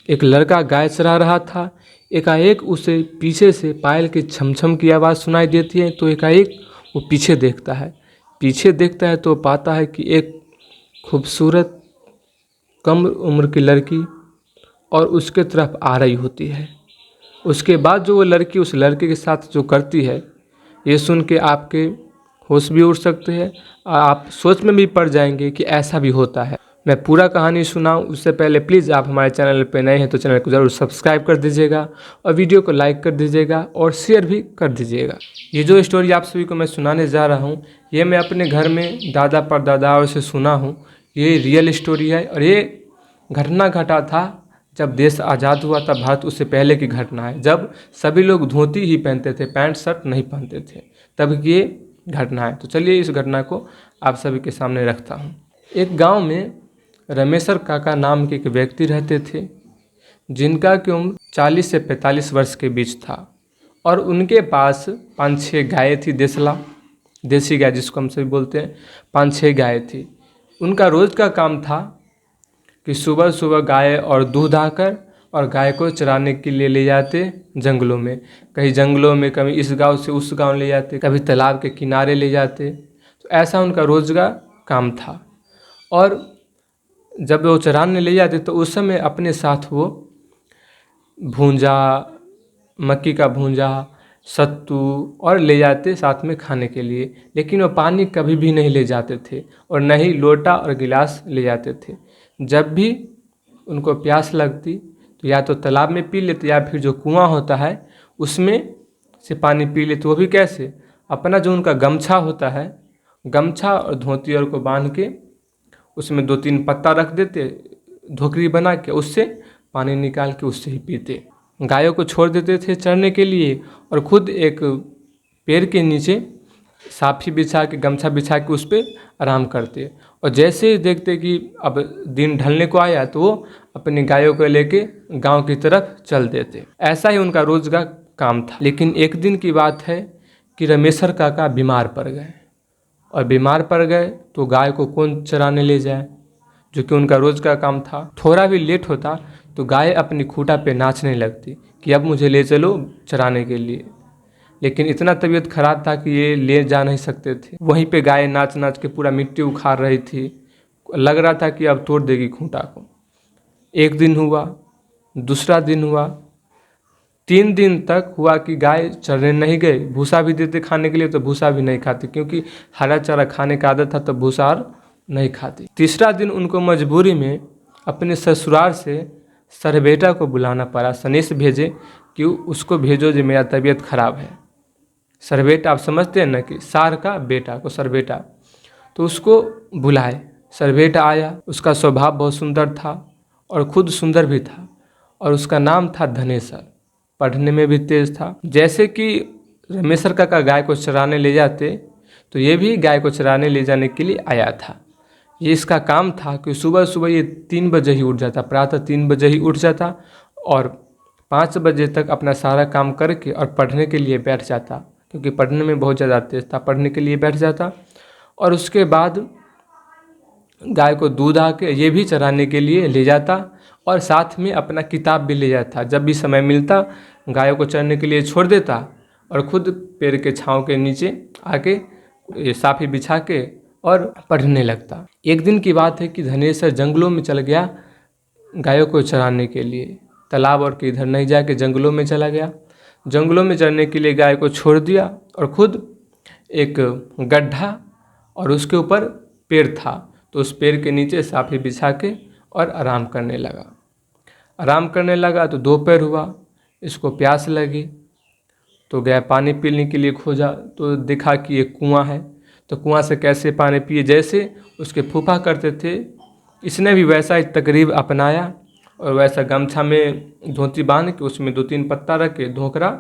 एक लड़का गाय चरा रहा था। एकाएक उसे पीछे से पायल की छमछम की आवाज़ सुनाई देती है। तो एकाएक वो पीछे देखता है। पीछे देखता है तो पाता है कि एक खूबसूरत कम उम्र की लड़की और उसके तरफ आ रही होती है। उसके बाद जो वो लड़की उस लड़के के साथ जो करती है, ये सुन के आपके होश भी उड़ सकते हैं और आप सोच में भी पड़ जाएंगे कि ऐसा भी होता है। मैं पूरा कहानी सुनाऊं उससे पहले प्लीज़ आप हमारे चैनल पर नए हैं तो चैनल को ज़रूर सब्सक्राइब कर दीजिएगा और वीडियो को लाइक कर दीजिएगा और शेयर भी कर दीजिएगा। ये जो स्टोरी आप सभी को मैं सुनाने जा रहा हूँ, ये मैं अपने घर में दादा परदादाओं से सुना हूँ। ये रियल स्टोरी है और ये घटना घटा था जब देश आज़ाद हुआ था भारत, उससे पहले की घटना है, जब सभी लोग धोती ही पहनते थे, पैंट शर्ट नहीं पहनते थे, तब की ये घटना है। तो चलिए इस घटना को आप सभी के सामने रखता हूँ। एक गांव में रमेशर काका नाम के एक व्यक्ति रहते थे, जिनका की उम्र 40 से 45 वर्ष के बीच था और उनके पास 5-6 गायें थी। देसी गाय जिसको हम सभी बोलते हैं, 5-6 गायें थी। उनका रोज़ का काम था कि सुबह सुबह गाय और दूध आकर और गाय को चराने के लिए ले जाते जंगलों में, कहीं जंगलों में, कभी इस गांव से उस गांव ले जाते, कभी तालाब के किनारे ले जाते। तो ऐसा उनका रोज़ का काम था। और जब वो चराने ले जाते तो उस समय अपने साथ वो भूंजा, मक्की का भूंजा, सत्तू और ले जाते साथ में खाने के लिए। लेकिन वो पानी कभी भी नहीं ले जाते थे और न ही लोटा और गिलास ले जाते थे। जब भी उनको प्यास लगती तो या तो तालाब में पी लेते या फिर जो कुआं होता है उसमें से पानी पी लेते। वो भी कैसे, अपना जो उनका गमछा होता है, गमछा और धोती और को बांध के उसमें 2-3 पत्ता रख देते, धोकरी बना के उससे पानी निकाल के उससे ही पीते। गायों को छोड़ देते थे चरने के लिए और खुद एक पेड़ के नीचे साफी बिछा के, गमछा बिछा के उस पर आराम करते। और जैसे ही देखते कि अब दिन ढलने को आया तो वो अपनी गायों को लेके गांव की तरफ चल देते। ऐसा ही उनका रोज का काम था। लेकिन एक दिन की बात है कि रमेशर काका बीमार पड़ गए और बीमार पड़ गए तो गाय को कौन चराने ले जाए, जो कि उनका रोज़ का काम था। थोड़ा भी लेट होता तो गाय अपनी खूंटा पे नाचने लगती कि अब मुझे ले चलो चराने के लिए। लेकिन इतना तबीयत खराब था कि ये ले जा नहीं सकते थे। वहीं पे गाय नाच नाच के पूरा मिट्टी उखाड़ रही थी। लग रहा था कि अब तोड़ देगी खूंटा को। एक दिन हुआ, दूसरा दिन हुआ, 3 दिन तक हुआ कि गाय चरने नहीं गई। भूसा भी देते खाने के लिए तो भूसा भी नहीं खाती, क्योंकि हरा चारा खाने का आदत था तो भूसा और नहीं खाती। तीसरा दिन उनको मजबूरी में अपने ससुराल से सरबेटा को बुलाना पड़ा। सनेश भेजे कि उसको भेजो जो मेरा तबीयत खराब है। सरबेटा आप समझते हैं ना, कि सार का बेटा को सरबेटा। तो उसको बुलाए। सरबेटा आया। उसका स्वभाव बहुत सुंदर था और खुद सुंदर भी था और उसका नाम था धनेसर। पढ़ने में भी तेज था। जैसे कि रमेशर काका गाय को चराने ले जाते तो ये भी गाय को चराने ले जाने के लिए आया था। ये इसका काम था कि सुबह सुबह ये 3 बजे ही उठ जाता, प्रातः 3 बजे ही उठ जाता और 5 बजे तक अपना सारा काम करके और पढ़ने के लिए बैठ जाता, क्योंकि पढ़ने में बहुत ज़्यादा तेज था। पढ़ने के लिए बैठ जाता और उसके बाद गाय को दूध आके ये भी चराने के लिए ले जाता और साथ में अपना किताब भी ले जाता। जब भी समय मिलता गायों को चरने के लिए छोड़ देता और खुद पेड़ के छांव के नीचे आके ये साफी बिछा के और पढ़ने लगता। एक दिन की बात है कि धनेसर जंगलों में चल गया गायों को चराने के लिए। तालाब और के इधर नहीं जाके जंगलों में चला गया। जंगलों में चरने के लिए गाय को छोड़ दिया और खुद एक गड्ढा और उसके ऊपर पेड़ था तो उस पेड़ के नीचे साफी बिछा के और आराम करने लगा। तो दोपहर हुआ, इसको प्यास लगी तो गया पानी पीने के लिए खोजा तो देखा कि एक कुआं है। तो कुआं से कैसे पानी पिए, जैसे उसके फूफा करते थे इसने भी वैसा ही तकरीब अपनाया और वैसा गमछा में धोती बांध के उसमें 2-3 पत्ता रख के धोकरा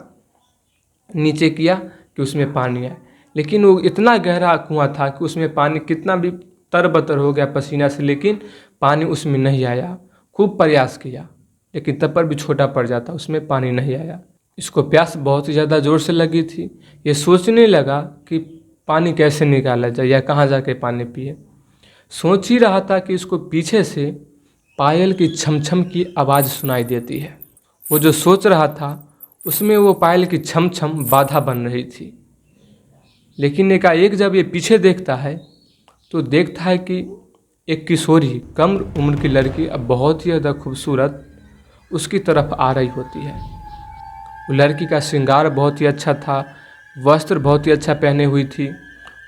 नीचे किया कि उसमें पानी आए। लेकिन वो इतना गहरा कुआं था कि उसमें पानी कितना भी तरबतर हो गया पसीना से, लेकिन पानी उसमें नहीं आया। खूब प्रयास किया लेकिन तब पर भी छोटा पड़ जाता, उसमें पानी नहीं आया। इसको प्यास बहुत ही ज़्यादा ज़ोर से लगी थी। ये सोचने लगा कि पानी कैसे निकाला जाए या कहाँ जाके पानी पिए। सोच ही रहा था कि इसको पीछे से पायल की छम छम की आवाज़ सुनाई देती है। वो जो सोच रहा था उसमें वो पायल की छम छम बाधा बन रही थी। लेकिन एकाएक जब ये पीछे देखता है तो देखता है कि एक किशोरी कम उम्र की लड़की अब बहुत ही ज़्यादा खूबसूरत उसकी तरफ आ रही होती है। वो लड़की का श्रृंगार बहुत ही अच्छा था, वस्त्र बहुत ही अच्छा पहने हुई थी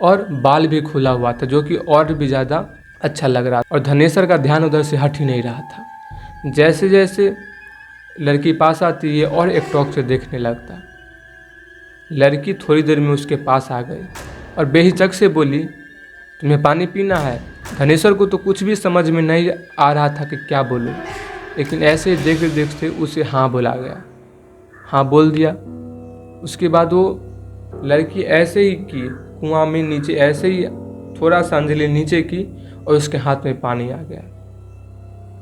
और बाल भी खुला हुआ था, जो कि और भी ज़्यादा अच्छा लग रहा था। और धनेश्वर का ध्यान उधर से हट ही नहीं रहा था। जैसे जैसे लड़की पास आती है और एक टोक से देखने लगता। लड़की थोड़ी देर में उसके पास आ गई और बेहिचक से बोली, तुम्हें पानी पीना है? धनेश्वर को तो कुछ भी समझ में नहीं आ रहा था कि क्या बोलूं, लेकिन ऐसे देखते देखते उसे हाँ बोला गया। हाँ बोल दिया। उसके बाद वो लड़की ऐसे ही की, कुआं में नीचे ऐसे ही थोड़ा सा अंजलि नीचे की और उसके हाथ में पानी आ गया।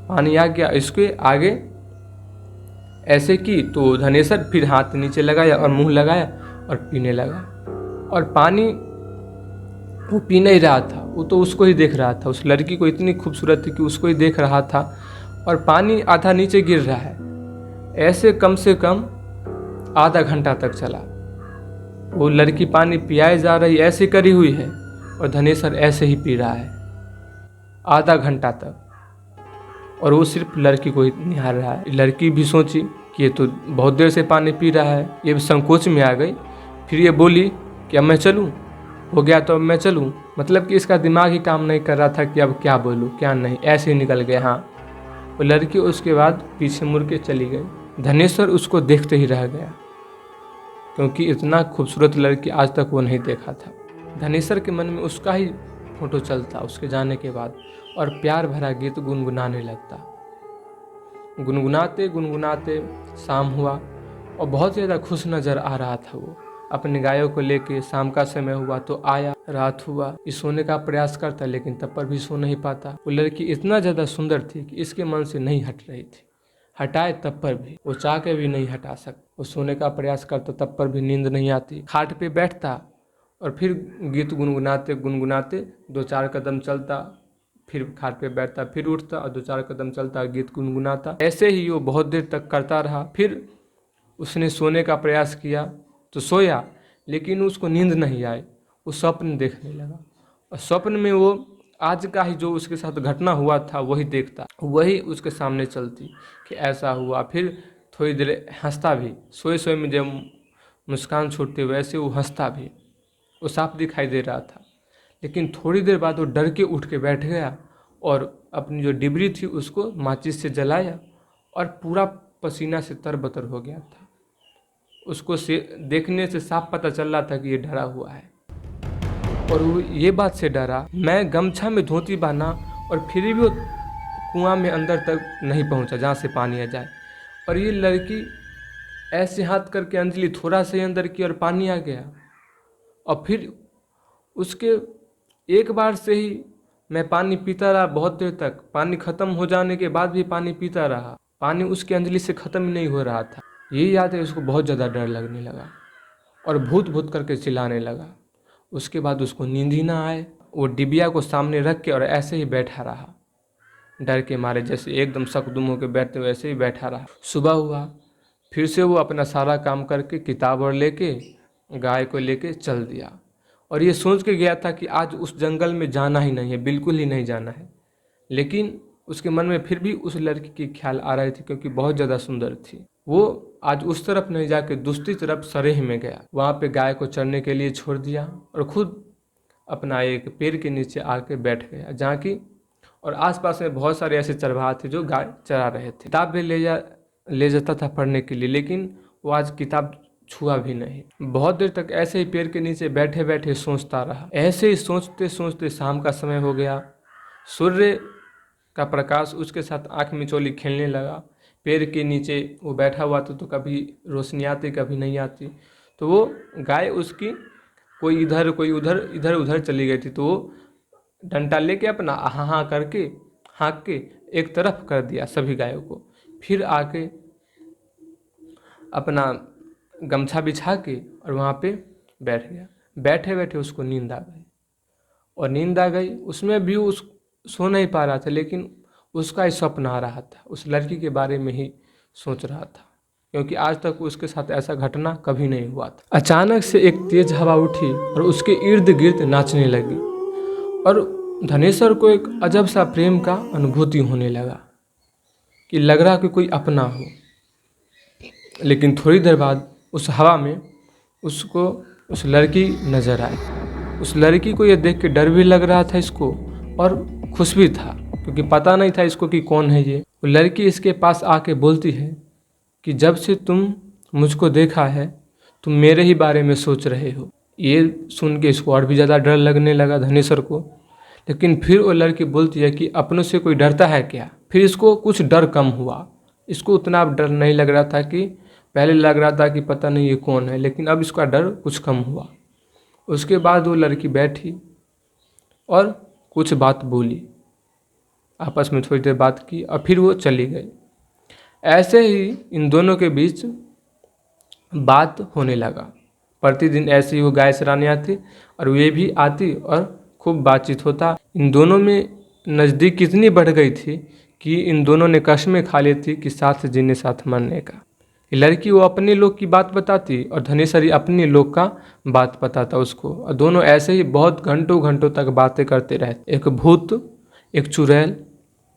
पानी आ गया, इसके आगे ऐसे की तो धनेश्वर फिर हाथ नीचे लगाया और मुंह लगाया और पीने लगा। और पानी वो पी नहीं रहा था, वो तो उसको ही देख रहा था। उस लड़की को इतनी खूबसूरत थी कि उसको ही देख रहा था और पानी आधा नीचे गिर रहा है। ऐसे कम से कम आधा घंटा तक चला। वो लड़की पानी पियाए जा रही ऐसे करी हुई है और धनेश्वर ऐसे ही पी रहा है आधा घंटा तक, और वो सिर्फ लड़की को ही निहार रहा है। लड़की भी सोची कि ये तो बहुत देर से पानी पी रहा है, ये भी संकोच में आ गई। फिर ये बोली कि अब मैं चलूँ, हो गया तो अब मैं चलूँ। मतलब कि इसका दिमाग ही काम नहीं कर रहा था कि अब क्या बोलूँ क्या नहीं, ऐसे ही निकल गया। हाँ, वो लड़की उसके बाद पीछे मुड़ के चली गई। धनेश्वर उसको देखते ही रह गया, क्योंकि इतना खूबसूरत लड़की आज तक वो नहीं देखा था। धनेश्वर के मन में उसका ही फोटो चलता उसके जाने के बाद, और प्यार भरा गीत गुनगुनाने लगता। गुनगुनाते गुनगुनाते शाम हुआ और बहुत ज़्यादा खुश नज़र आ रहा था वो अपने गायों को लेके। शाम का समय हुआ तो आया, रात हुआ, ये सोने का प्रयास करता लेकिन तब पर भी सो नहीं पाता। वो लड़की इतना ज़्यादा सुंदर थी कि इसके मन से नहीं हट रही थी। हटाए तब पर भी वो चाह के भी नहीं हटा सकता। वो सोने का प्रयास करता तब पर भी नींद नहीं आती। खाट पे बैठता और फिर गीत गुनगुनाते गुनगुनाते 2-4 कदम चलता, फिर खाट पे बैठता, फिर उठता और 2-4 कदम चलता, गीत गुनगुनाता। ऐसे ही वो बहुत देर तक करता रहा। फिर उसने सोने का प्रयास किया तो सोया, लेकिन उसको नींद नहीं आई। वो स्वप्न देखने लगा और स्वप्न में वो आज का ही जो उसके साथ घटना हुआ था वही देखता, वही उसके सामने चलती कि ऐसा हुआ। फिर थोड़ी देर हंसता भी, सोए सोए में जब मुस्कान छूटते वैसे वो हंसता भी, वो साफ दिखाई दे रहा था। लेकिन थोड़ी देर बाद वो डर के उठ के बैठ गया और अपनी जो डिबरी थी उसको माचिस से जलाया और पूरा पसीना से तरबतर हो गया था। उसको से देखने से साफ पता चल रहा था कि ये डरा हुआ है, और वो ये बात से डरा, मैं गमछा में धोती बांधा और फिर भी वो कुआं में अंदर तक नहीं पहुंचा जहाँ से पानी आ जाए। और ये लड़की ऐसे हाथ करके अंजलि थोड़ा सा ही अंदर की और पानी आ गया। और फिर उसके एक बार से ही मैं पानी पीता रहा बहुत देर तक। पानी ख़त्म हो जाने के बाद भी पानी पीता रहा, पानी उसकी अंजलि से ख़त्म ही नहीं हो रहा था। यही याद है, उसको बहुत ज़्यादा डर लगने लगा और भूत भूत करके चिल्लाने लगा। उसके बाद उसको नींद ही ना आए। वो डिबिया को सामने रख के और ऐसे ही बैठा रहा, डर के मारे, जैसे एकदम सकदुम होकर बैठते वैसे ही बैठा रहा। सुबह हुआ, फिर से वो अपना सारा काम करके किताब और लेके गाय को लेके चल दिया। और ये सोच के गया था कि आज उस जंगल में जाना ही नहीं है, बिल्कुल ही नहीं जाना है। लेकिन उसके मन में फिर भी उस लड़की की ख्याल आ रही थी, क्योंकि बहुत ज़्यादा सुंदर थी। वो आज उस तरफ नहीं जाके दूसरी तरफ सरेह में गया। वहाँ पे गाय को चरने के लिए छोड़ दिया और खुद अपना एक पेड़ के नीचे आके बैठ गया, जहाँ की और आसपास में बहुत सारे ऐसे चरवाहा थे जो गाय चरा रहे थे। किताब भी ले जाता था पढ़ने के लिए, लेकिन वो आज किताब छुआ भी नहीं। बहुत देर तक ऐसे ही पेड़ के नीचे बैठे बैठे सोचता रहा। ऐसे ही सोचते सोचते शाम का समय हो गया। सूर्य का प्रकाश उसके साथ आँख मिचौली खेलने लगा। पेड़ के नीचे वो बैठा हुआ था तो कभी रोशनी आती कभी नहीं आती। तो वो गाय उसकी कोई इधर कोई उधर, इधर उधर चली गई थी। तो वो डंडा लेके अपना हाँ हाँ करके हाँक के एक तरफ कर दिया सभी गायों को। फिर आके अपना गमछा बिछा के और वहाँ पे बैठ गया। बैठे बैठे उसको नींद आ गई, और नींद आ गई उसमें भी उस सो नहीं पा रहा था, लेकिन उसका ही स्वप्न आ रहा था, उस लड़की के बारे में ही सोच रहा था, क्योंकि आज तक उसके साथ ऐसा घटना कभी नहीं हुआ था। अचानक से एक तेज हवा उठी और उसके इर्द गिर्द नाचने लगी और धनेश्वर को एक अजब सा प्रेम का अनुभूति होने लगा कि लग रहा कि कोई अपना हो। लेकिन थोड़ी देर बाद उस हवा में उसको उस लड़की नज़र आई। उस लड़की को ये देख के डर भी लग रहा था इसको और खुश भी था, क्योंकि पता नहीं था इसको कि कौन है ये। वो लड़की इसके पास आके बोलती है कि जब से तुम मुझको देखा है तुम मेरे ही बारे में सोच रहे हो। ये सुन के इसको और भी ज़्यादा डर लगने लगा धनेश्वर को। लेकिन फिर वो लड़की बोलती है कि अपनों से कोई डरता है क्या। फिर इसको कुछ डर कम हुआ, इसको उतना डर नहीं लग रहा था कि पहले लग रहा था कि पता नहीं ये कौन है, लेकिन अब इसका डर कुछ कम हुआ। उसके बाद वो लड़की बैठी और कुछ बात बोली, आपस में थोड़ी देर बात की और फिर वो चली गई। ऐसे ही इन दोनों के बीच बात होने लगा। प्रतिदिन ऐसे ही वो गाय चराने आती और वे भी आती और खूब बातचीत होता। इन दोनों में नज़दीक इतनी बढ़ गई थी कि इन दोनों ने कस्में खा ली थी कि साथ जीने साथ मरने का। लड़की वो अपने लोग की बात बताती और धनेश्वरी अपने लोग का बात बताता उसको, और दोनों ऐसे ही बहुत घंटों घंटों तक बातें करते रहते। एक भूत, एक चुड़ैल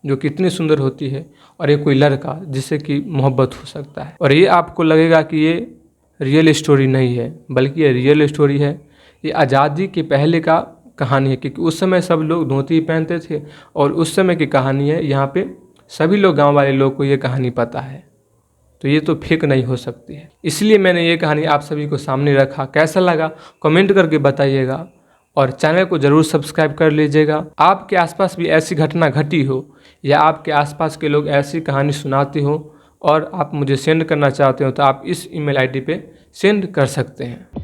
जो कितनी सुंदर होती है, और एक कोई लड़का जिससे कि मोहब्बत हो सकता है। और ये आपको लगेगा कि ये रियल स्टोरी नहीं है, बल्कि ये रियल स्टोरी है। ये आज़ादी के पहले का कहानी है, क्योंकि उस समय सब लोग धोती पहनते थे और उस समय की कहानी है। यहाँ पे सभी लोग, गांव वाले लोग को ये कहानी पता है, तो ये तो फेक नहीं हो सकती है। इसलिए मैंने ये कहानी आप सभी को सामने रखा। कैसा लगा कमेंट करके बताइएगा और चैनल को ज़रूर सब्सक्राइब कर लीजिएगा। आपके आसपास भी ऐसी घटना घटी हो या आपके आसपास के लोग ऐसी कहानी सुनाते हो और आप मुझे सेंड करना चाहते हो तो आप इस ईमेल आईडी पे सेंड कर सकते हैं।